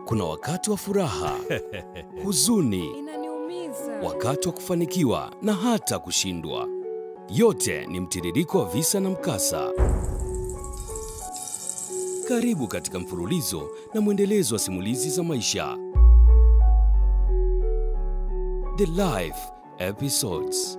Kuna wakati wa furaha, huzuni, inaniumiza, wakati wa kufanikiwa na hata kushindwa. Yote ni mtiririko wa visa na mkasa. Karibu katika mfululizo na mwendelezo wa simulizi za maisha. The Life Episodes.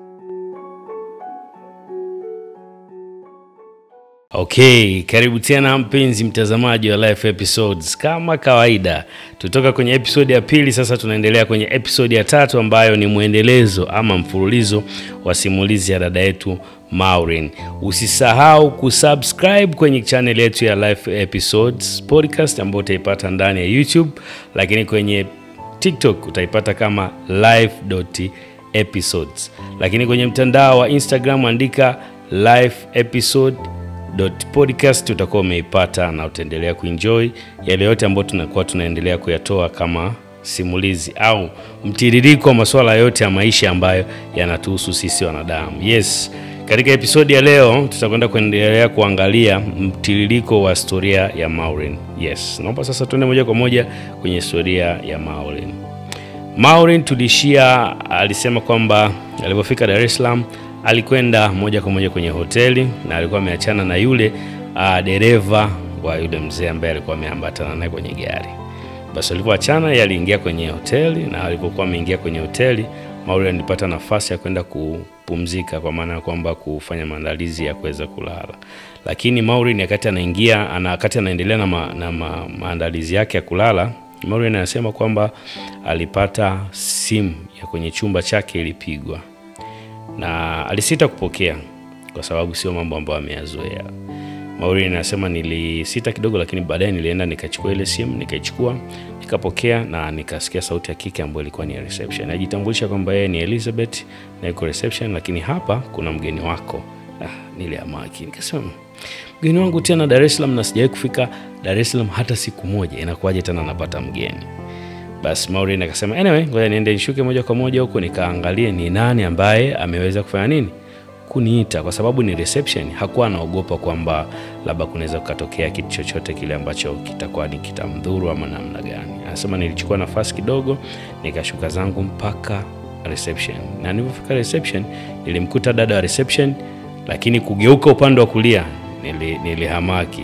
Okay, karibu tena mpenzi mtazamaji wa Life Episodes. Kama kawaida, tutoka kwenye episode ya pili, sasa tunaendelea kwenye episode ya tatu ambayo ni mwendelezo ama mfululizo wa simulizi ya dada yetu Maureen. Usisahau kusubscribe kwenye channel yetu ya Life Episodes podcast ambayo utaipata ndani ya YouTube, lakini kwenye TikTok utaipata kama life.episodes. Lakini kwenye mtandao wa Instagram andika lifeepisode.podcast utakuwa umeipata na utaendelea kuenjoy yale yote ambayo tunaendelea kuyatoa kama simulizi au mtiririko wa masuala yote ya maisha ambayo yanatuhusu sisi wanadamu. Yes, katika episode ya leo tutakwenda kuendelea kuangalia mtiririko wa historia ya Maureen. Yes, naomba sasa tuende moja kwa moja kwenye historia ya Maureen. Maureen tulishia alisema kwamba alipofika Dar es Salaam alikwenda moja kwa moja kwenye hoteli na alikuwa ameachana na yule dereva wa yule mzee ambaye alikuwa ameambatana naye kwenye gari. Basi alipoachana yeye aliingia kwenye hoteli, na alipokuwa ameingia kwenye hoteli Maureen alipata nafasi ya kwenda kupumzika, kwa maana kwamba kufanya maandalizi ya kuweza kulala. Lakini Maureen wakati anaendelea na maandalizi yake ya kulala, Maureen anasema kwamba alipata simu ya kwenye chumba chake ilipigwa. Na alisita kupokea kwa sababu sio mambo ambayo ameyazoea. Maureen anasema nilisita kidogo, lakini baadaye nilienda nikachukua ile simu, nikapokea na nikasikia sauti ya kike ambayo ilikuwa ni reception. Ajitambulisha kwamba yeye ni Elizabeth na yuko reception, lakini hapa kuna mgeni wako. Niliamaki nikasema mgeni wangu tena Dar es Salaam, na sijawahi kufika Dar es Salaam hata siku moja, inakuwaje tena napata mgeni? Basi Maureen akasema anyway, ngoja niende nishuke moja kwa moja huko nikaangalie ni nani ambaye ameweza kufanya nini kuniita, kwa sababu ni reception. Hakuwa anaogopa kwamba labda kunaweza kutokea kitu chochote kile ambacho kitakuwa ni kitamdhuru ama namna gani. Anasema nilichukua nafasi kidogo nikashuka zangu mpaka reception, na nilipofika reception nilimkuta dada wa reception, lakini kugeuka upande wa kulia nilihamaki.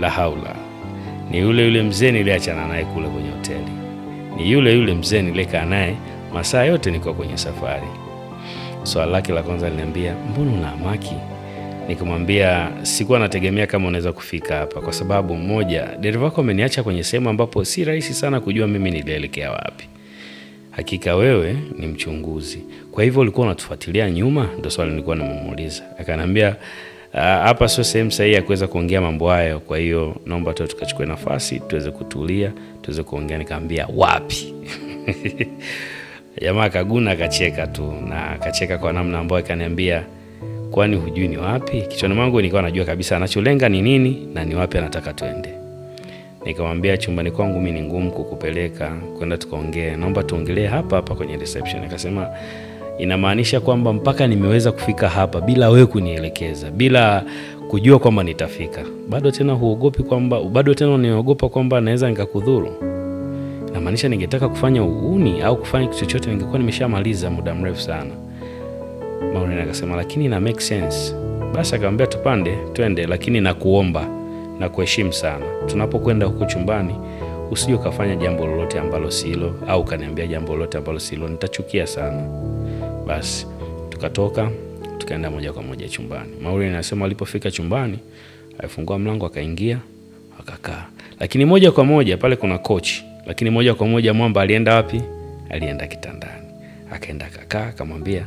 La haula, ni yule mzee niliachana naye kule kwenye hoteli. Ni yule mzee nilikaa naye masaa yote niko kwenye safari. Swali lake la kwanza aliniambia, mbona unahamaki? Nikamwambia sikuwa nategemea kama unaweza kufika hapa, kwa sababu moja, dereva wako ameniacha kwenye sehemu ambapo si rahisi sana kujua mimi nilielekea wapi. Hakika wewe ni mchunguzi, kwa hivyo ulikuwa unatufuatilia nyuma? Ndio swali nilikuwa namuuliza. Akaniambia hapa sio sehemu sahihi ya kuweza kuongea mambo hayo, kwa hiyo naomba tu tukachukue nafasi tuweze kutulia, tuweze kuongea. Nikamwambia wapi? Jamaa kaguna akacheka tu, na akacheka kwa namna ambayo akaniambia kwani hujui ni wapi? Kichwani mwangu nilikuwa najua kabisa anacholenga ni nini na ni wapi anataka tuende. Nikamwambia chumbani kwangu mimi ni ngumu kukupeleka kwenda tukaongee, naomba tuongelee hapa kwenye reception. Akasema inamaanisha kwamba mpaka nimeweza kufika hapa bila wewe kunielekeza, bila kujua kwamba nitafika, bado tena uniogopa kwamba naweza nikakudhuru? Inamaanisha ningetaka kufanya uhuni au kufanya kitu chochote ningekuwa nimeshamaliza muda mrefu sana. Maureen akasema lakini ina make sense. Basi akamwambia tupande twende, lakini nakuomba na kuheshimu sana, tunapokwenda huko chumbani usije ukafanya jambo lolote ambalo silo, au kaniambia jambo lolote ambalo silo, nitachukia sana. Basi tukatoka tukaenda moja kwa moja chumbani. Maureen anasema alipofika chumbani alifungua mlango akaingia akakaa, lakini moja kwa moja pale kuna kochi, lakini moja kwa moja mwamba alienda wapi? Alienda kitandani. Akaenda akakaa, akamwambia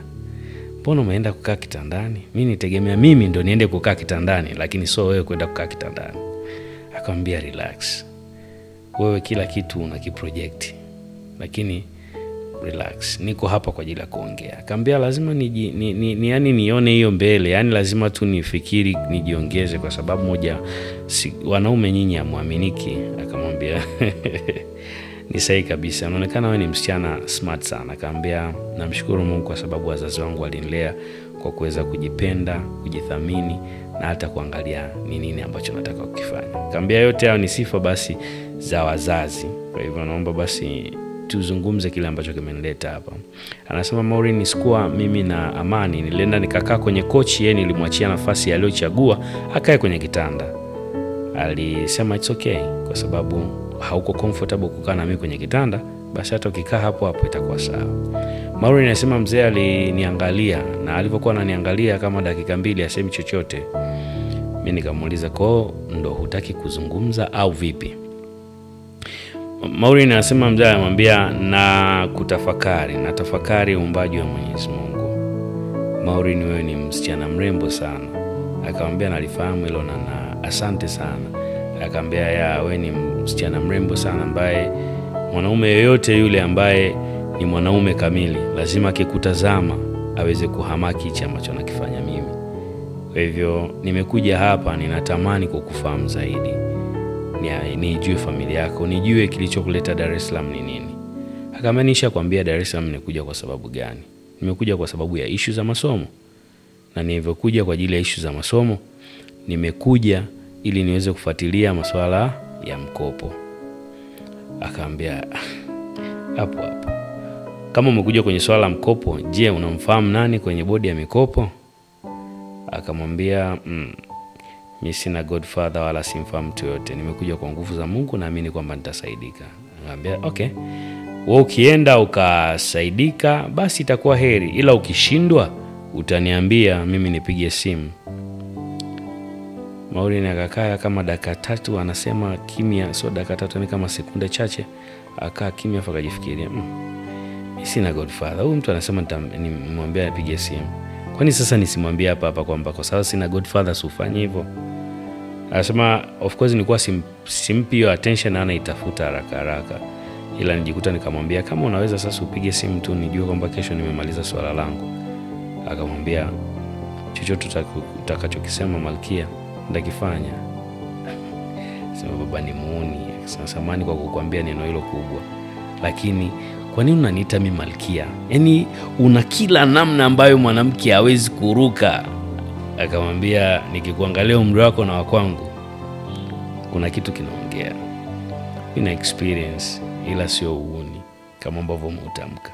mbona umeenda kukaa kitandani? Mimi nitegemea mimi ndo niende kukaa kitandani, lakini sio wewe kwenda kukaa kitandani. Akamwambia relax, wewe kila kitu unakiproject, lakini relax, niko hapa kwa ajili ya kuongea. Akamwambia lazima yani nione hiyo mbele, yani lazima tu nifikiri, nijiongeze, kwa sababu moja wanaume nyinyi hamuaminiki. Akamwambia ni sahihi kabisa, unaonekana wewe ni msichana smart sana. Akamwambia namshukuru Mungu kwa sababu wazazi wangu walinilea kwa kuweza kujipenda, kujithamini na hata kuangalia ni nini ambacho nataka kukifanya. Kaambia yote hayo ni sifa basi za wazazi. Kwa hivyo naomba basi tuzungumze kile ambacho kimenileta hapa. Anasema Maureen, sikuwa mimi na Amani, nilienda nikakaa kwenye kochi, yeye nilimwachia nafasi aliyochagua akae kwenye kitanda. Alisema it's okay kwa sababu hauko comfortable kukaa na mimi kwenye kitanda, basi hata ukikaa hapo hapo itakuwa sawa. Maureen anasema mzee aliniangalia, na alipokuwa ananiangalia kama dakika 2 asemi chochote. Mimi nikamuuliza, kwa ndo hutaki kuzungumza au vipi? Maureen anasema mzee amwambia na tafakari uumbaji wa Mwenyezi Mungu. Maureen, wewe ni msichana mrembo sana. Akamwambia nalifahamu hilo na asante sana. Akamwambia wewe ni msichana mrembo sana ambaye mwanaume yoyote yule ambaye ni mwanaume kamili lazima akikutazama aweze kuhamaki hicho ambacho nakifanya mimi. Kwa hivyo nimekuja hapa, ninatamani kukufahamu zaidi. Nijue familia yako, nijue kilichokuleta Dar es Salaam ni nini. Akamaanisha kwambia Dar es Salaam nimekuja kwa sababu gani? Nimekuja kwa sababu ya issue za masomo. Na nilivyokuja kwa ajili ya issue za masomo, nimekuja ili niweze kufuatilia masuala ya mkopo. Akaambia hapo kama umekuja kwenye swala la mkopo, je, unamfahamu nani kwenye bodi ya mikopo? Akamwambia mimi sina godfather wala simfahamu mtu yote. Nimekuja kwa nguvu za Mungu, naamini kwamba nitasaidika. Akamwambia okay, wewe ukienda ukasaidika basi itakuwa heri, ila ukishindwa utaniambia mimi nipige simu. Maureen akakaa kama dakika 3, anasema kimya, sio dakika 3 ni kama sekunde chache, akaa kimya afa akajifikiria. Mimi sina godfather. Huyu mtu anasema nimwambia apige simu. Kwani sasa nisimwambie hapa kwamba kwa sababu sina godfather usifanye hivyo? Anasema of course nilikuwa simpi hiyo attention na anaitafuta haraka. Ila nijikuta nikamwambia kama unaweza sasa upige simu tu nijue kwamba kesho nimemaliza swala langu. Akamwambia chochote utakachokisema Malkia ndakifanya. Sema baba ni muuni. Samahani kwa kukuambia neno hilo kubwa, lakini kwa nini unaniita mimi Malkia? Yaani una kila namna ambayo mwanamke hawezi kuruka. Akamwambia nikikuangalia umri wako na wa kwangu kuna kitu kinaongea. Nina experience ila sio uuni kama ambavyo umetamka.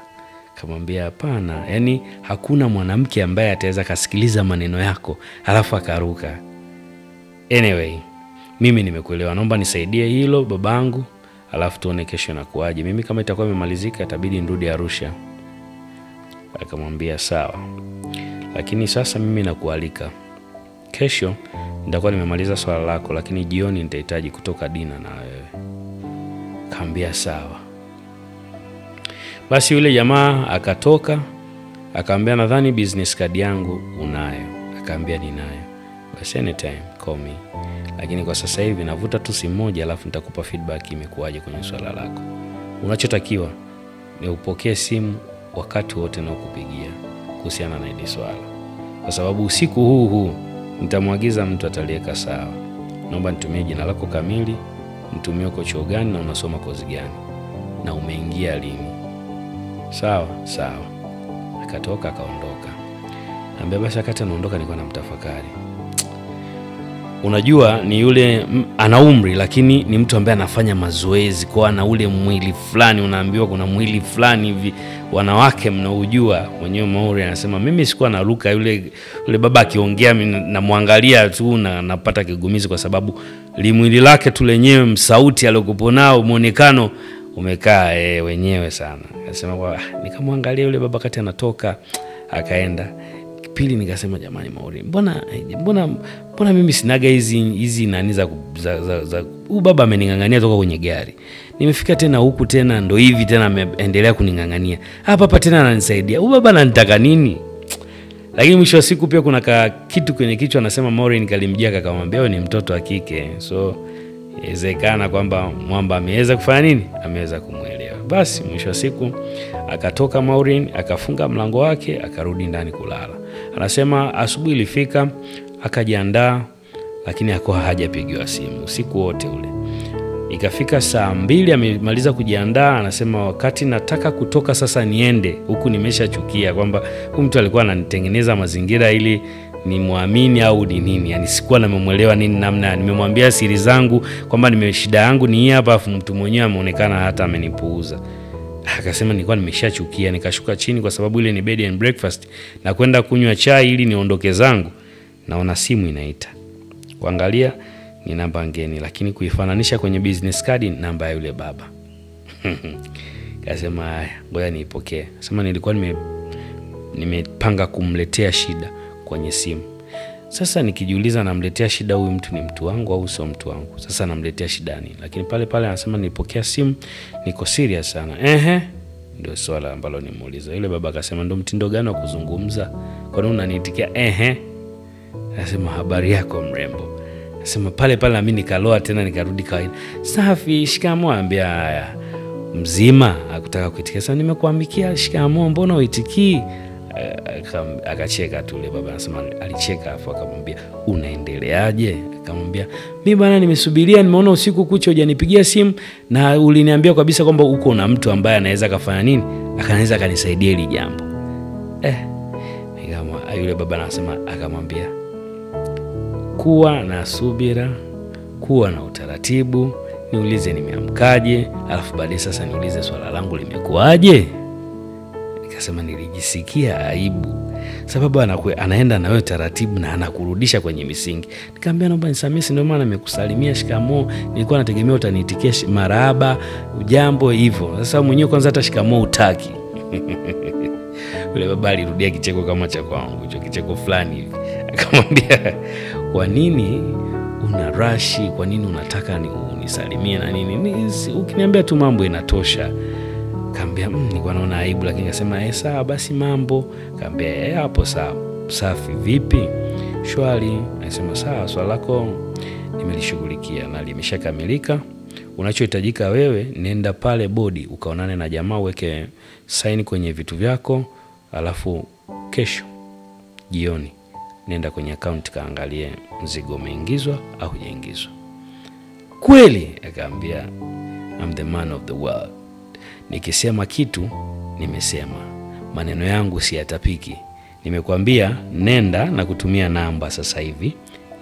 Akamwambia hapana, yani hakuna mwanamke ambaye ataweza kasikiliza maneno yako alafu akaruka. Anyway, mimi nimekuelewa. Naomba nisaidie hilo babangu, alafu tuone kesho inakuaje. Mimi kama itakuwa imemalizika itabidi nirudi Arusha. Akamwambia sawa. Lakini sasa mimi nakualika. Kesho nitakuwa nimemaliza swala lako, lakini jioni nitahitaji kutoka dina na wewe. Akamwambia sawa. Basi yule jamaa akatoka, akamwambia nadhani business card yangu unayo. Akamwambia ninayo. Basi anytime call me. Lakini kwa sasa hivi navuta tu simu moja alafu nitakupa feedback imekuaje kwenye swala lako. Unachotakiwa ni upokee simu wakati wote na ukupigia kuhusiana na hili swala. Kwa sababu usiku huu nitamwagiza mtu atalieka sawa. Naomba nitumie jina lako kamili, nitumie uko chuo gani na unasoma kozi gani na umeingia lini. Sawa. Akatoka akaondoka. Ambia basi akati anaondoka nilikuwa namtafakari. Unajua ni yule ana umri lakini ni mtu ambaye anafanya mazoezi, kwa ana ule mwili fulani, unaambiwa kuna mwili fulani hivi wanawake mnaujua. Mwenyewe Maureen anasema mimi sikuwa naruka, yule baba akiongea namwangalia tu na napata kigumizi kwa sababu limwili lake tu lenyewe, msauti aliyokupo nao, muonekano umekaa wenyewe sana. Anasema kwa nikamwangalia yule baba kati anatoka akaenda. Pili nikasema jamani Maureen, mbona mimi sinaga hizi nani za baba ameningangania toka kwenye gari. Nimefika tena huku tena ndo hivi tena ameendelea kuningangania. Hapa tena ananisaidia. Baba ananitaka nini? Lakini mwisho wa siku pia kuna kitu kwenye kichwa anasema Maureen kalimjia akamwambia wewe ni mtoto wa kike. So inawezekana kwamba mwamba ameweza kufanya nini? Ameweza kumuelewa. Basi mwisho wa siku akatoka Maureen, akafunga mlango wake, akarudi ndani kulala. Anasema asubuhi ilifika, akajiandaa lakini hakuwa hajapigiwa simu usiku wote ule. Ikafika saa 2 amemaliza kujiandaa, anasema wakati nataka kutoka sasa niende, huku nimeshachukia kwamba huyu mtu alikuwa ananitengeneza mazingira ili ni muamini au ni nini. Yani sikuwa namuelewa nini namna. Nimemwambia siri zangu kwamba shida yangu ni hapa, afu mtu mwenyewe ameonekana hata amenipuuza. Akasema nilikuwa nimeshachukia. Nikashuka chini kwa sababu ile ni bed and breakfast, na kwenda kunywa chai ili niondoke zangu. Naona simu inaita. Kuangalia ni namba ngeni, lakini kuifananisha kwenye business card namba ya yule baba. Kasema haya, ngoja niipokee. Sema nilikuwa nimepanga kumletea shida kwenye simu. Sasa nikijiuliza namletea shida huyu mtu ni mtu wangu au sio mtu wangu? Sasa namletea shida nini? Lakini pale anasema nilipokea simu, niko serious sana. Ndio swala ambalo nimuuliza. Yule baba akasema ndo mtindo gani wa kuzungumza? Kwa nini unaniitikia Nasema habari yako mrembo. Nasema pale mimi nikaloa tena, nikarudi kawaida. Safi, shikamoo. Ambia haya, mzima. Hakutaka kuitikia. Sasa nimekuambikia shikamoo, mbona uitikii? Akacheka tu yule baba. Anasema alicheka afu akamwambia unaendeleaje? Akamwambia mimi bwana nimesubiria, nimeona usiku kucha hujanipigia simu na uliniambia kabisa kwamba uko na mtu ambaye anaweza kafanya nini, akanaweza kanisaidia hili jambo. Yule baba anasema, akamwambia kuwa na subira, kuwa na utaratibu, niulize nimeamkaje, alafu baadaye sasa niulize swala langu limekuaje. Nikasema nilijisikia aibu, sababu anaenda na wewe taratibu na anakurudisha kwenye misingi. Nikamwambia naomba nisamehe, ndio maana nimekusalimia shikamoo, nilikuwa nategemea utaniitikia marahaba, ujambo hivyo. Sasa mwenyewe kwanza hata shikamoo utaki. Yule baba alirudia kicheko kama cha kwangu, hicho kicheko fulani hivi. Akamwambia kwa nini una rush? Kwa nini unataka unisalimie na nini? Ukiniambia tu mambo inatosha. Kaambia nilikuwa naona aibu, lakini akasema sawa basi mambo. Kaambia hapo sawa. Safi vipi? Shwari. Anasema sawa, swala lako nimelishughulikia na limeshakamilika. Unachohitajika wewe, nenda pale bodi ukaonane na jamaa, uweke sign kwenye vitu vyako, alafu kesho jioni nenda kwenye account kaangalie mzigo umeingizwa au hujaingizwa. Kweli? Akaambia I'm the man of the world. Nikisema kitu nimesema, maneno yangu siyatapiki. Nimekwambia nenda na kutumia namba sasa hivi,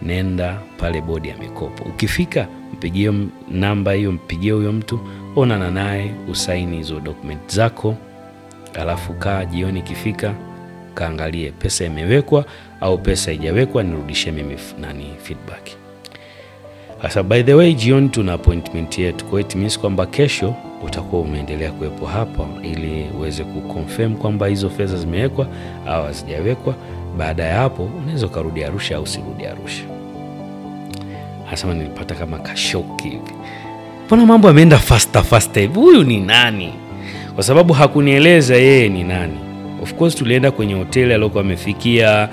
nenda pale bodi ya mikopo. Ukifika mpigie namba hiyo, mpigie huyo mtu, onana naye, usaini hizo document zako, alafu kaa jioni kifika kaangalie pesa imewekwa au pesa haijawekwa, nirudishie mimi feedback. Sasa by the way, jioni tuna appointment yetu, kwa hiyo means kwamba kesho utakuwa umeendelea kuwepo hapa ili uweze kuconfirm kwamba hizo fedha zimewekwa au hazijawekwa. Baada ya hapo unaweza kurudi Arusha au usirudi Arusha. Hasa nilipata kama kashoki hivi. Mbona mambo yameenda faster hivi? Huyu ni nani? Kwa sababu hakunieleza yeye ni nani. Of course tulienda kwenye hoteli aliyokuwa amefikia,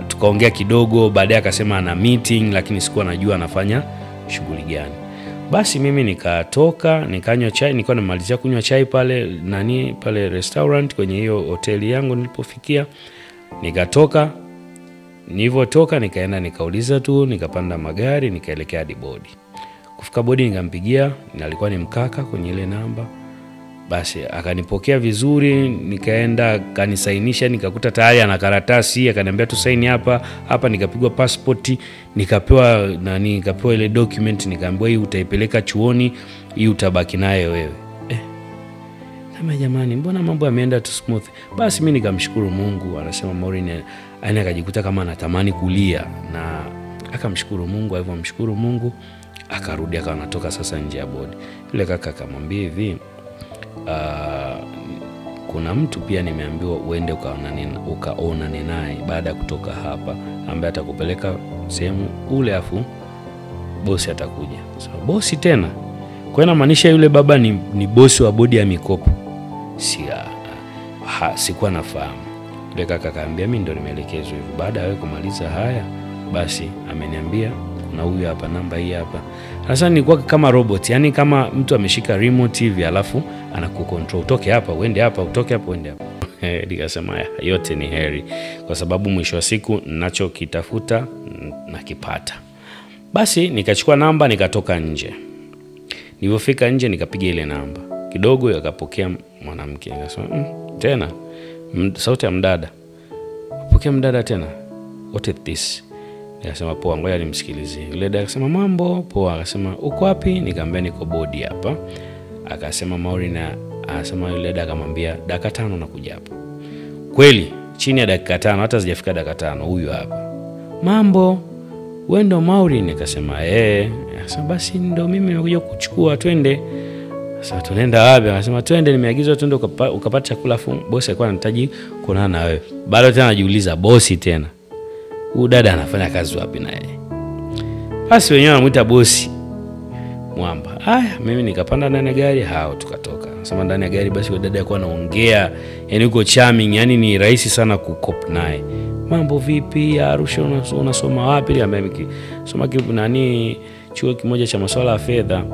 tukaongea kidogo, baadaye akasema ana meeting, lakini sikuwa najua anafanya shughuli gani. Basi mimi nikatoka, nikanywa chai, nilikuwa nimalizia kunywa chai pale pale restaurant kwenye hiyo hoteli yangu nilipofikia. Nikatoka, nilivotoka nikaenda nikauliza tu, nikapanda magari, nikaelekea hadi bodi. Kufika bodi nikampigia, alikuwa ni mkaka kwenye ile namba. Basi akanipokea vizuri, nikaenda kanisainisha, nikakuta tayari ana karatasi, akaniambia tu sign hapa, nikapigwa passport, nikapewa nikapewa ile document, nikaambiwa hii utaipeleka chuoni, hii utabaki nayo wewe. Kama jamani, mbona mambo yameenda tu smooth? Basi mimi nikamshukuru Mungu. Anasema Maureen akajikuta kama anatamani kulia, na akamshukuru Mungu. Alivyomshukuru Mungu akarudi, anatoka sasa nje ya bodi. Yule kaka akamwambia hivi, kuna mtu pia nimeambiwa uende ukaonane naye baada ya kutoka hapa, ambaye atakupeleka sehemu ule, afu bosi atakuja. So bosi tena, kwa ina maanisha yule baba ni bosi wa bodi ya mikopo? Sikuwa nafahamu. Yule kaka akaambia mimi ndo nimeelekezwa hivyo. Baada ya kumaliza haya, basi ameniambia kuna huyu hapa, namba hii hapa. Sasa nilikuwa kama robot, yani kama mtu ameshika remote hivi, alafu anakucontrol, utoke hapa uende hapa, utoke hapa uende hapa. Nikasema yote ni heri, kwa sababu mwisho wa siku ninachokitafuta nakipata. Basi nikachukua namba, nikatoka nje. Nilipofika nje nikapiga ile namba. Kidogo akapokea mwanamke. Nikasema tena sauti ya mdada. Apokea mdada tena. what is this? Nikasema poa, ngoja nimsikilize. Yule dada akasema mambo poa. Akasema uko wapi? Nikamwambia niko bodi hapa. Akasema Maureen, akasema yule dada akamwambia dakika 5 nakuja hapa. Kweli chini ya dakika 5, hata sijafika dakika 5, huyu hapa. Mambo, wewe ndo Maureen? Akasema Akasema basi ndo mimi nimekuja kuchukua, twende. Sasa tunaenda wapi? Akasema twende, nimeagizwa twende ukapata chakula. Bosi alikuwa anahitaji kuonana na wewe. Bado tena anajiuliza bosi tena. Huyu dada anafanya kazi wapi naye? Basi wenyewe anamuita bosi mwamba. Haya, mimi nikapanda ndani ya gari, hao tukatoka. Nasema ndani ya gari basi yule dada alikuwa anaongea, yani uko charming, yani ni rahisi sana kukop naye. Mambo vipi? Arusha unasoma wapi? Niambia soma chuo kimoja cha masuala ya fedha.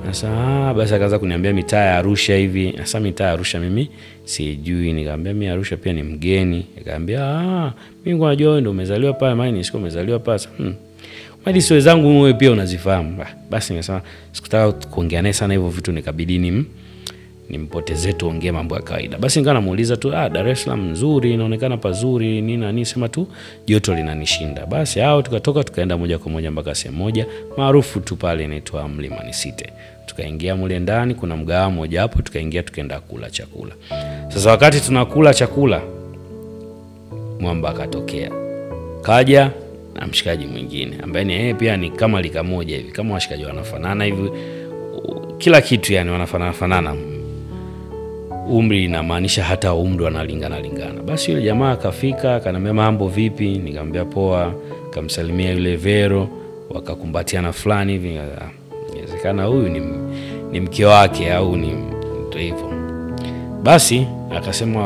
Sasa basi akaanza kuniambia mitaa ya Arusha hivi. Sasa mitaa ya Arusha mimi sijui. Nikamwambia mimi Arusha pia ni mgeni. Nikamwambia mimi najua wewe ndio umezaliwa pale, mimi nisiko umezaliwa pale. Mali sio zangu wewe pia unazifahamu. Basi nikasema sikutaka kuongea naye sana hivyo vitu, nikabidi nimpotezee tuongee mambo ya kawaida. Basi nikawa namuuliza tu Dar es Salaam nzuri, inaonekana pazuri, nini sema tu joto linanishinda. Basi hao tukatoka tukaenda moja kwa moja mpaka sehemu moja maarufu tu pale inaitwa Mlimani City. Tukaingia mule ndani, kuna mgahawa mmoja hapo, tukaenda kula chakula. Sasa wakati tunakula chakula, mwamba akatokea. Kaja na mshikaji mwingine ambaye ni pia ni kama lika moja hivi, kama washikaji wanafanana hivi, kila kitu yani wanafanana. Umri inamaanisha hata umri wanalingana. Basi yule jamaa akafika, akaniambia mambo vipi? Nikamwambia poa. Kamsalimia yule Vero, wakakumbatiana fulani hivi. Inawezekana huyu ni mke wake au ni mtu hivyo. Basi akasema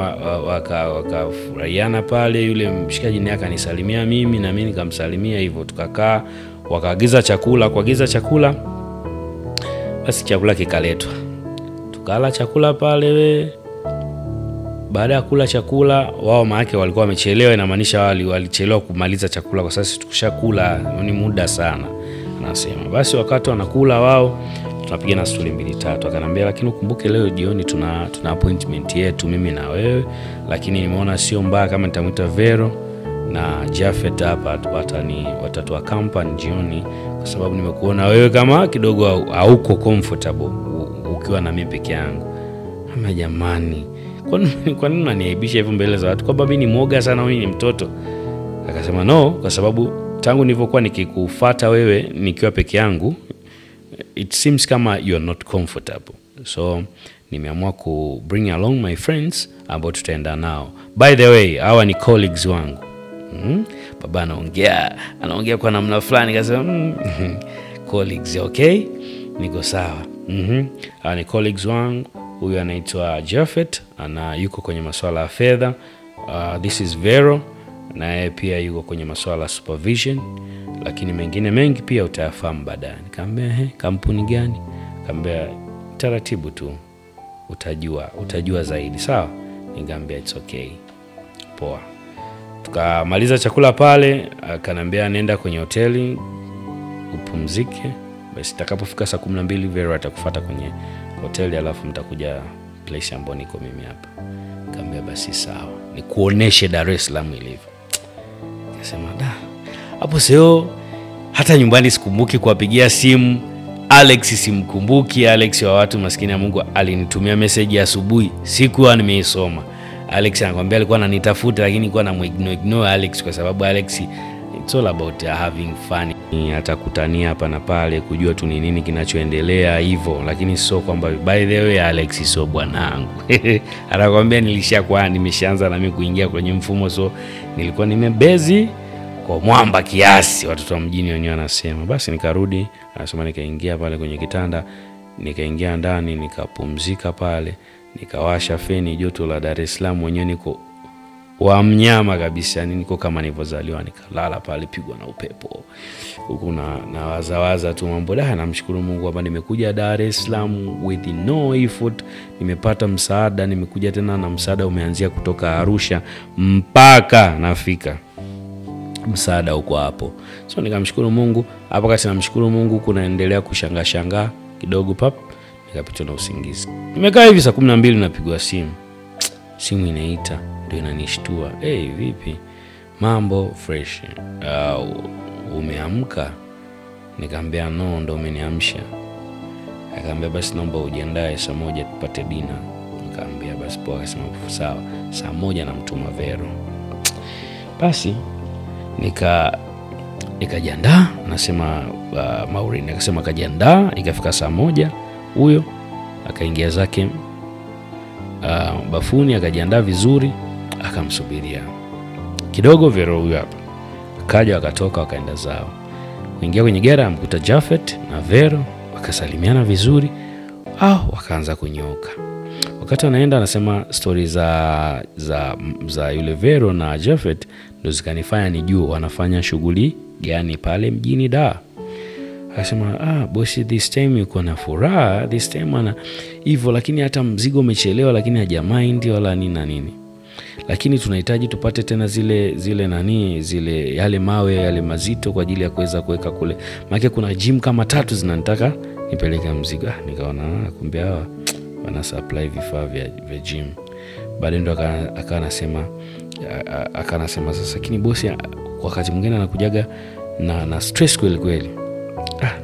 wakafurahiana pale. Yule mshikaji naye akanisalimia mimi na mimi nikamsalimia hivyo. Tukakaa, wakaagiza chakula. Basi chakula kikaletwa. Tukala chakula pale. Baada ya kula chakula, wao maana walikuwa wamechelewa, inamaanisha walichelewa kumaliza chakula kwa sababu tukishakula ni muda sana. Anasema basi wakati wanakula wao tunapiga na story 2-3. Akaniambia lakini ukumbuke leo jioni tuna appointment yetu mimi na wewe, lakini nimeona sio mbaya kama nitamuita Vero na Jafet hapa watatoa company jioni, kwa sababu nimekuona wewe kama kidogo hauko comfortable ukiwa na mimi peke yangu. Ama jamani, kwa nini unaniaibisha hivyo mbele za watu? Kwa sababu mimi ni mwoga sana, mimi ni mtoto. Akasema no, kwa sababu tangu nilivyokuwa nikikufuata wewe nikiwa peke yangu, it seems kama you are not comfortable. So nimeamua ku bring along my friends ambao tutaenda nao. By the way, hawa ni colleagues wangu. Baba anaongea kwa namna fulani, akasema colleagues, okay? Niko sawa. Hawa ni colleagues wangu. Huyu anaitwa Jafet, yuko kwenye masuala ya fedha. This is Vero, na yeye pia yuko kwenye masuala ya supervision, lakini mengine mengi pia utayafahamu baadaye. Nikamwambia kampuni gani? Nikamwambia taratibu tu utajua zaidi, sawa? Nikamwambia it's okay. Poa. Tukamaliza chakula pale, akaniambia nenda kwenye hoteli upumzike. Basi itakapofika saa 12 Vero atakufuata kwenye hoteli, alafu mtakuja place ambapo niko mimi hapa. Nikamwambia basi sawa, nikuoneshe Dar es Salaam ilivyo. Akasema hapo sio, hata nyumbani sikumbuki kuwapigia simu. Alex simkumbuki. Alex wa watu maskini ya Mungu alinitumia message asubuhi, sikuwa nimeisoma. Alex anakuambia alikuwa ananitafuta, lakini nilikuwa ignore Alex kwa sababu Alex it's all about having fun. Atakutania hapa na pale kujua tu ni nini kinachoendelea hivyo, lakini sio kwamba by the way Alex sio bwanangu. Anakuambia nimeshaanza na mimi kuingia kwenye mfumo, so nilikuwa nimebezi kwa mwamba kiasi, watoto wa mjini wenyewe wanasema. Basi nikarudi, anasema nikaingia pale kwenye kitanda, nikaingia ndani, nikapumzika pale, nikawasha feni, joto la Dar es Salaam mwenyewe niko wa mnyama kabisa, niko kama nilivyozaliwa, nikalala pale pigwa na upepo. Huko na wazawaza tu mambo. Namshukuru Mungu hapa nimekuja Dar es Salaam with no effort, nimepata msaada, nimekuja tena na msaada umeanzia kutoka Arusha mpaka nafika. Msaada huko hapo. So nikamshukuru Mungu. Hapo kati namshukuru Mungu kunaendelea kushangaa kidogo nikapitwa na usingizi. Nimekaa hivi saa 12 napigwa simu. Simu inaita, ndio inanishtua. Vipi? mambo fresh, umeamka? Nikamwambia no, ndo umeniamsha. Akamwambia basi naomba ujiandae saa 1 tupate dinner. Nikamwambia basi poa. Akasema sawa, saa 1 namtuma Vero. Basi nikajiandaa, nasema Maureen akasema kajiandaa. Ikafika saa 1 huyo akaingia zake bafuni, akajiandaa vizuri, akamsubiria kidogo. Vero huyo hapa akaja, wakatoka wakaenda zao. Kuingia kwenye gera amkuta Jafet na Vero, wakasalimiana vizuri, wakaanza kunyoka. Wakati wanaenda, anasema stories za yule Vero na Jafet ndo zikanifanya nijue wanafanya shughuli gani pale mjini Dar. Akasema bosi this time yuko na furaha, this time ana hivyo, lakini hata mzigo umechelewa lakini hajamind wala nini na nini. Lakini tunahitaji tupate tena zile yale mawe yale mazito kwa ajili ya kuweza kuweka kule. Maana kuna gym kama 3 zinanitaka nipeleke mzigo. Nikaona kumbe hawa wana supply vifaa vya gym. Baadaye ndo akanasema sasa, lakini bosi wakati mwingine anakujaga na stress kweli.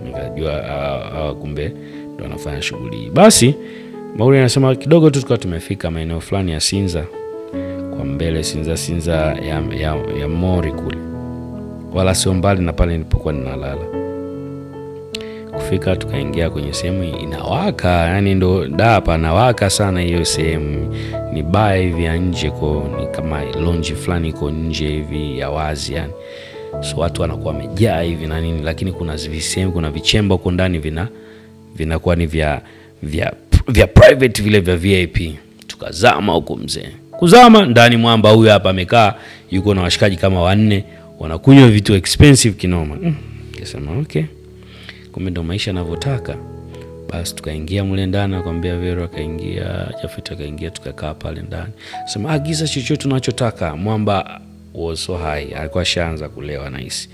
Nikajua kumbe ndo anafanya shughuli. Basi Maureen anasema kidogo tu tukawa tumefika maeneo fulani ya Sinza kwa mbele, Sinza ya Mori kule, wala sio mbali na pale nilipokuwa ninalala. Kufika tukaingia kwenye sehemu inawaka, yani ndo hapa nawaka sana hiyo sehemu. Ni bar hivi ya nje, ni kama lounge fulani iko nje hivi ya wazi yani. So watu wanakuwa wamejaa hivi na nini, lakini kuna visehemu, kuna vichemba huko ndani vinakuwa ni vya private, vile vya VIP. Tukazama huko mzee. Kuzama ndani, mwamba huyu hapa amekaa, yuko na washikaji kama 4, wanakunywa vitu expensive kinoma. Nikasema okay, kumbe ndo maisha yanavyotaka. Basi tukaingia mule ndani, akamwambia Vero, akaingia Jafet, akaingia, tukakaa pale ndani. Sema agiza chochote tunachotaka. Mwamba was so high, alikuwa shaanza kulewa nice.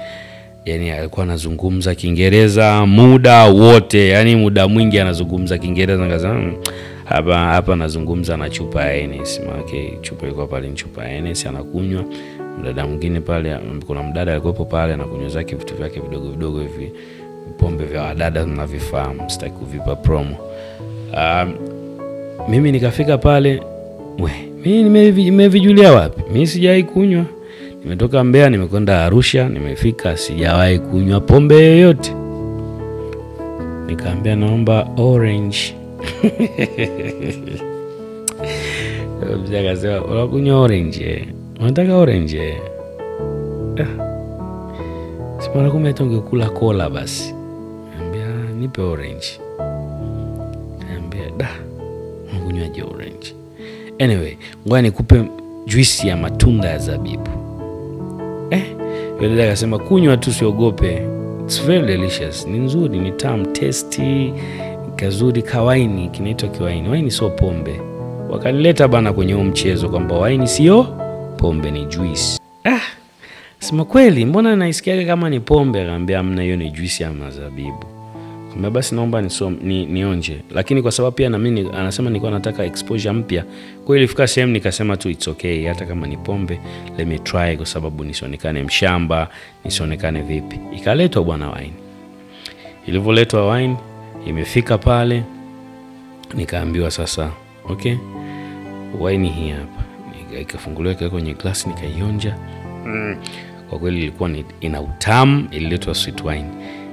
Yani alikuwa anazungumza Kiingereza muda wote, yani muda mwingi anazungumza Kiingereza. Nikasema hapa anazungumza na chupa ya Enes. Okay, chupa ilikuwa pale, chupa ya Enes anakunywa. Mdada mwingine pale, kuna mdada alikuwa pale anakunywa zake vitu vyake vidogo hivi, pombe vya wadada mnavifahamu, sitaki kuvipa promo. Mimi nikafika pale, mimi nimevijulia wapi? Mimi sijawahi kunywa. Nimetoka Mbeya, nimekwenda Arusha, nimefika sijawahi kunywa pombe yoyote. Nikaambia naomba orange. Mzee akasema unakunywa orange? Unataka orange? Sipana kumbe tungekula cola basi. Niambia nipe orange. Niambia unakunywaje orange? Anyway, ngoja nikupe juisi ya matunda ya zabibu. Yule akasema kunywa tu, siogope. It's very delicious. Ni nzuri, ni tamu, tasty, kazuri, kawaini, kinaitwa kiwaini. Waini sio pombe. Wakanileta bana kwenye mchezo kwamba waini sio pombe, ni juice. Sema kweli, mbona naisikia kama ni pombe? Akaambia hamna, hiyo ni juice ya mazabibu. Kama basi naomba nionje. Lakini kwa sababu pia na mimi anasema nilikuwa nataka exposure mpya. Kwa hiyo ilifika sehemu nikasema tu it's okay, hata kama ni pombe let me try, kwa sababu nisionekane mshamba, nisionekane vipi. Ikaletwa bwana wine. Ilivyoletwa wine, imefika pale, nikaambiwa sasa, okay, wine hii hapa. Ikafunguliwa kwenye glass, nikaionja. Kwa kweli ilikuwa ina utamu. Ililetwa sweet wine,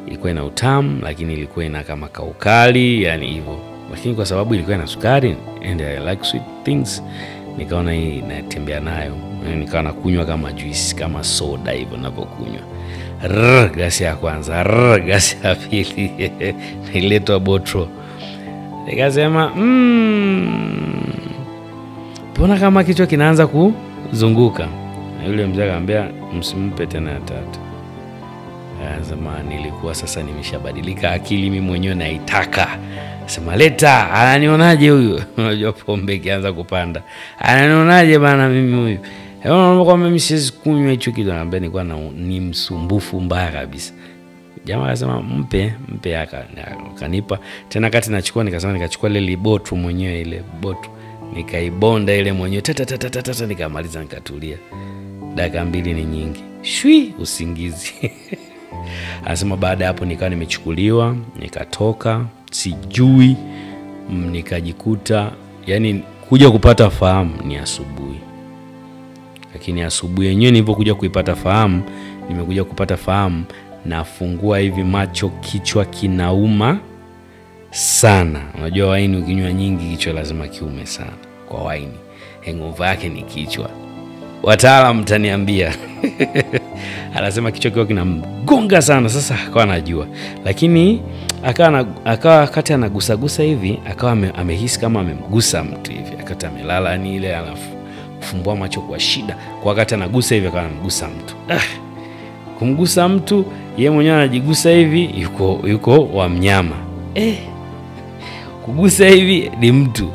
ilikuwa ina utamu, lakini ilikuwa ina kama kaukali, yani hivyo. Lakini kwa sababu ilikuwa ina sukari and I like sweet things, nikaona hii natembea nayo. Nikawa nakunywa kama juice, kama soda hivyo ninapokunywa. Gasi ya kwanza, gasi ya pili, niletwa botro. Nikasema mbona kama kichwa kinaanza kuzunguka. Na yule mzee akamwambia msimpe tena ya 3. Zamani nilikuwa sasa nimeshabadilika akili, mimi mwenyewe naitaka. Sema leta, ananionaje huyu? Unajua pombe kianza kupanda. Ananionaje bana mimi huyu? Unaona kama mimi siwezi kunywa hicho kitu. Anambia nilikuwa ni msumbufu mbaya kabisa. Jamaa akasema mpe akanipa. Tena kati nachukua, nikachukua ile botu mwenyewe, ile botu nikaibonda ile mwenyewe nikamaliza, nikatulia. dakika 2 ni nyingi. Shwi usingizi. Anasema baada hapo nikawa nimechukuliwa, nikatoka, sijui, nikajikuta yani kuja kupata fahamu ni asubuhi. Lakini asubuhi yenyewe nilipokuja kuipata fahamu, nimekuja kupata fahamu, nafungua hivi macho, kichwa kinauma sana. Unajua waini ukinywa nyingi kichwa lazima kiume sana. Kwa waini hangover yake ni kichwa. Wataalamu mtaniambia. Anasema kichwa kiwa kinamgonga sana. Sasa akawa anajua, lakini akawa kati anagusa hivi, akawa amehisi kama amemgusa mtu hivi. Akata amelala ni ile, alafu kufumbua macho kwa shida. Kwa wakati anagusa hivi akawa anamgusa mtu. Kumgusa mtu, yeye mwenyewe anajigusa hivi, yuko wa mnyama. Kugusa hivi ni mtu.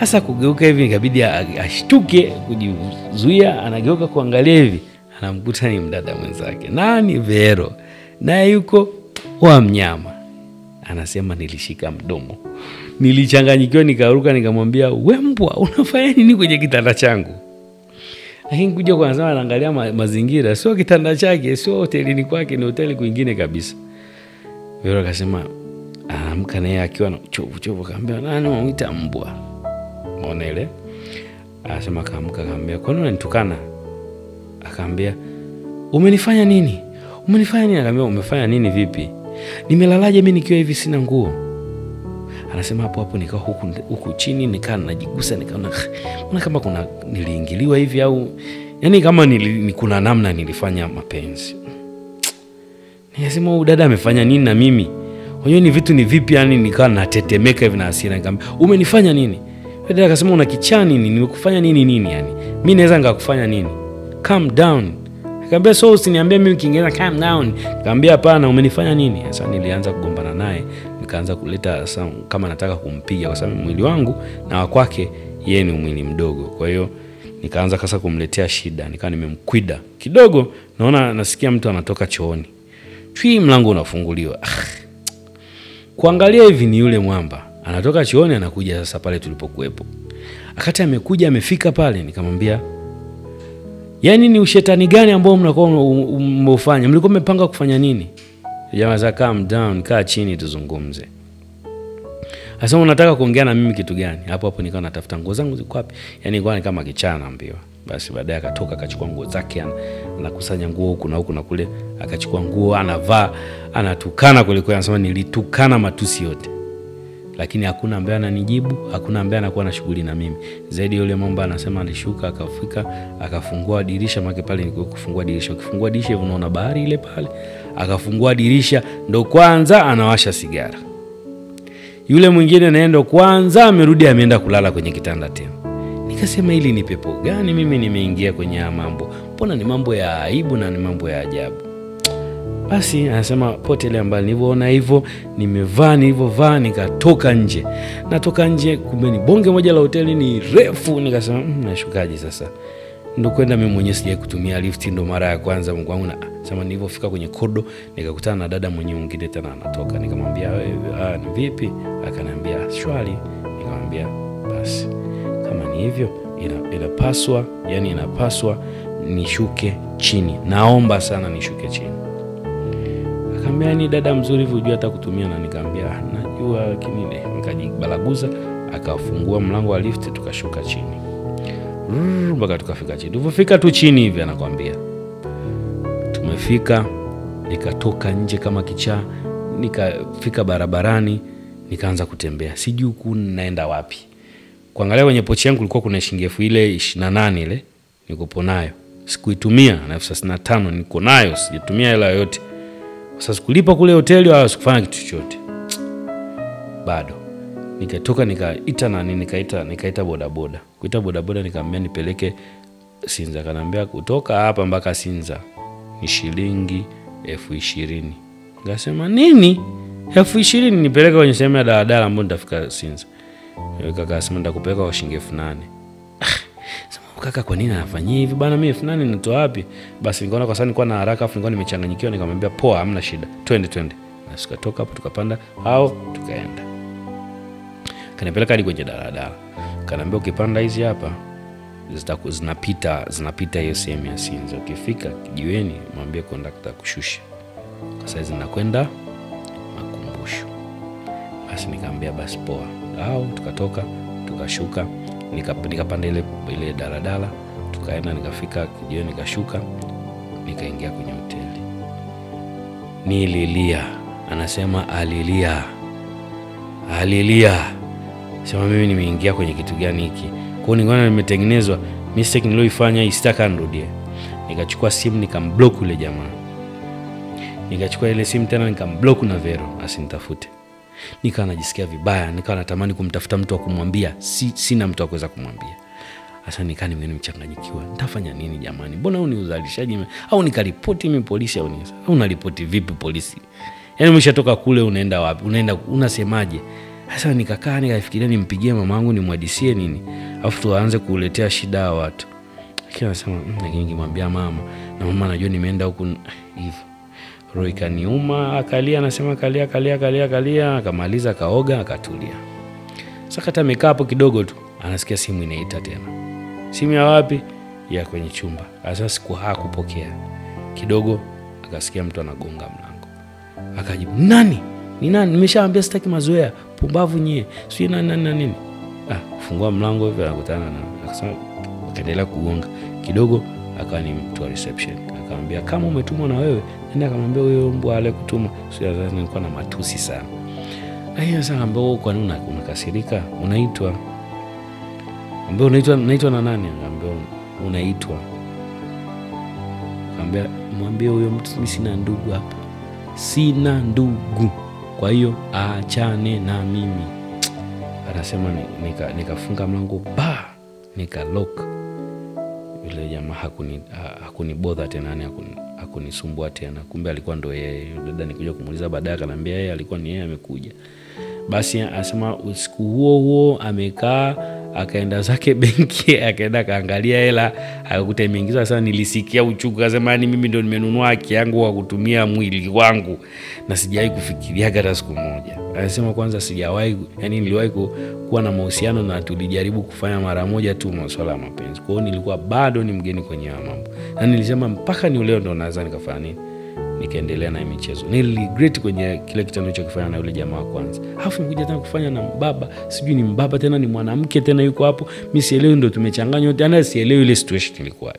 Sasa kugeuka hivi ikabidi ashtuke, kujizuia, anageuka kuangalia hivi, anamkuta ni mdada mwenzake. Nani? Vero. Naye yuko wa mnyama. Anasema nilishika mdomo. Nilichanganyikiwa, nikaruka nikamwambia, "We mbwa, unafanya nini kwenye kitanda changu?" Lakini kuja kwa anasema anaangalia mazingira, sio kitanda chake, sio hotelini kwake, ni hoteli kwingine kabisa. Vero akasema, anaamka naye akiwa na uchovu, akamwambia, "Nani unamuita mbwa?" Unaona ile? Anasema kaamka, akamwambia, "Kwa nini unanitukana?" Akamwambia, "Umenifanya nini? Umenifanya nini?" Akamwambia, "Umefanya nini vipi? Nimelalaje mimi nikiwa hivi sina nguo?" Anasema hapo nikawa huku chini, nikaa najigusa, nikaona kama kuna niliingiliwa hivi, au yani kama kuna namna nilifanya mapenzi. Nikasema huyu dada amefanya nini na mimi? Unajua ni vitu ni vipi, yani nikaa natetemeka hivi na hasira. Nikamwambia, "Umenifanya nini?" Dada akasema, "Una kichani nini? Nimekufanya nini yani? Mimi naweza ngakufanya nini? Calm down." Nikamwambia, "So usiniambie mimi Kiingereza calm down." Nikamwambia, "Hapana, umenifanya nini?" Sasa nilianza kugombana naye, nikaanza kuleta kama nataka kumpiga, kwa sababu mwili wangu na kwake yeye ni mwili mdogo. Kwa hiyo nikaanza kasa kumletea shida, nikawa nimemkwida. Kidogo naona nasikia mtu anatoka chooni. Mlango unafunguliwa. Kuangalia hivi ni yule mwamba. Anatoka chooni anakuja sasa pale tulipokuepo. Akati amekuja amefika pale, nikamwambia, "Yaani ni ushetani gani ambao mnakuwa mmefanya? Mlikuwa mmepanga kufanya nini?" Jamaa za calm down, kaa chini tuzungumze. Asema, "Unataka kuongea na mimi kitu gani?" Hapo nikawa natafuta nguo zangu ziko wapi. Yaani ilikuwa ni kama kichana ambiwa. Basi baadaye akatoka akachukua nguo zake, anakusanya nguo huku na kule, akachukua nguo anavaa, anatukana kuliko. Anasema nilitukana matusi yote. Lakini hakuna ambaye ananijibu, hakuna ambaye anakuwa na shughuli na mimi. Zaidi yule mambo anasema alishuka, akafika, akafungua dirisha, maana pale nilikuwa kufungua dirisha. Ukifungua dirisha hivi unaona bahari ile pale. Akafungua dirisha, ndo kwanza anawasha sigara. Yule mwingine naenda kwanza amerudi ameenda kulala kwenye kitanda tena. Nikasema hili ni pepo gani mimi nimeingia kwenye mambo? Mbona ni mambo ya aibu na ni mambo ya ajabu. Basi anasema potele ambalo nilipoona hivyo, nilivyovaa nikatoka nje. Natoka nje, kumbe ni bonge moja la hoteli ni refu. Nikasema nashukaje sasa? Ndio kwenda mimi mwenyewe sija kutumia lift, ndo mara ya kwanza Mungu wangu. Sema nilipofika kwenye kodo nikakutana na dada mwenyewe mwingine tena anatoka. Nikamwambia, "Ni vipi?" Akaniambia, "Shwari." Nikamwambia, "Basi kama ni hivyo inapaswa nishuke chini. Naomba sana nishuke chini." Akamwambia, "Ni dada mzuri hivi unajua hata kutumia." Na nikamwambia, "Najua lakini nikajibalaguza." Akafungua mlango wa lift tukashuka chini. Mpaka tukafika chini. Tulipofika tu chini hivi anakuambia, tumefika, nikatoka nje kama kichaa, nikafika barabarani, nikaanza kutembea. Sijui naenda wapi. Kuangalia kwenye pochi yangu kulikuwa kuna shilingi ile 28 ile niko nayo. Sikuitumia na 65 niko nayo, sijatumia hela yote. Sasa sikulipa kule hoteli wala sikufanya kitu chochote. Bado nikatoka nikaita bodaboda. Kuita bodaboda nikamwambia nipeleke Sinza. Kanambia kutoka hapa mpaka Sinza ni shilingi 20,000. Ngasema nini? 20,000 nipeleke kwenye sehemu ya daladala ambapo nitafika Sinza. Kaka akasema nitakupeleka kwa shilingi 8,000. Sema kaka kwa nini anafanyia hivi bana, mimi 8,000 nitoa wapi? Basi nikaona kwa sababu nilikuwa na haraka afu nilikuwa nimechanganyikiwa, nikamwambia poa, hamna shida. Twende. Na tukatoka hapo tukapanda hao tukaenda. Kanipeleka hadi kwenye daladala. Kanambia ukipanda hizi hapa zinapita hiyo sehemu ya Sinza. Ukifika kijiweni mwambie conductor kushusha. Kwa sababu zinakwenda Makumbusho. Basi nikamwambia basi poa. Au tukatoka, tukashuka, nikapanda ile daladala, tukaenda, nikafika kijiweni, nikashuka, nikaingia kwenye hoteli. Nililia. Anasema alilia. Sema mimi nimeingia kwenye kitu gani hiki? Kwa hiyo ningona nimetengenezwa mistake niliyoifanya isitaka nirudie. Nikachukua simu nikamblock yule jamaa. Nikachukua ile simu tena nikamblock na Vero asinitafute. Nikawa najisikia vibaya, nikawa natamani kumtafuta mtu wa kumwambia, sina mtu wa kuweza kumwambia. Sasa nikaa nimechanganyikiwa. Nitafanya nini jamani? Mbona huu ni uzalishaji au nikaripoti mimi polisi au nini? Au unaripoti vipi polisi? Yaani umeshatoka kule unaenda wapi? Unasemaje? Sasa nikakaa nikafikiria nimpigie mamangu nimwadisie nini? Alafu tuanze kuletea shida watu. Lakini anasema ningemwambia mama, na mama anajua nimeenda huko hivyo. Roho ikaniuma, akalia, anasema kalia, akamaliza kaoga, akatulia. Sasa kata amekaa hapo kidogo tu, anasikia simu inaita tena. Simu ya wapi? Ya kwenye chumba. Sasa hakupokea. Kidogo akasikia mtu anagonga mlango. Akajibu, "Nani? Ni nani? Nimeshaambia sitaki mazoea. Pumbavu nyie. Sio nani." Fungua mlango hivi akakutana na akasema, akaendelea kugonga. Kidogo akawa ni mtu wa reception. Akamwambia, "Kama umetumwa na wewe, nenda akamwambia huyo mbwa ale kutuma." Sio sasa nilikuwa na matusi sana. Sasa ambao kwa nini unakasirika? Unaitwa. Ambao unaitwa na nani? Ambao unaitwa. Akamwambia, "Mwambie huyo mtu mimi sina ndugu hapa. Sina ndugu. Kwa hiyo aachane na mimi." Anasema nikafunga mlango nikalock. Yule jamaa hakunibother tena, hakunisumbua tena. Kumbe alikuwa ndo yeye. Dada nikuja kumuuliza baadaye akaniambia yeye alikuwa ni yeye amekuja. Basi anasema usiku huo amekaa, akaenda zake benki, akaenda kaangalia hela, akakuta imeingizwa. Sasa nilisikia uchungu, akasema ni mimi ndo nimenunua haki yangu wa kutumia mwili wangu na sijawahi kufikiria hata siku moja. Anasema kwanza sijawahi, yani niliwahi kuwa na mahusiano na tulijaribu kufanya mara moja tu masuala ya mapenzi. Kwa hiyo nilikuwa bado ni mgeni kwenye mambo. Na nilisema mpaka ni leo ndo naweza nikafanya nini? Nikaendelea na michezo. Niligret kwenye kile kitendo nilichokifanya na yule jamaa wa kwanza. Alafu nikuja tena kufanya na mbaba. Sijui ni mbaba tena ni mwanamke tena yuko hapo. Mimi sielewi, ndo tumechanganywa. Tena sielewi ile situation ilikuwa.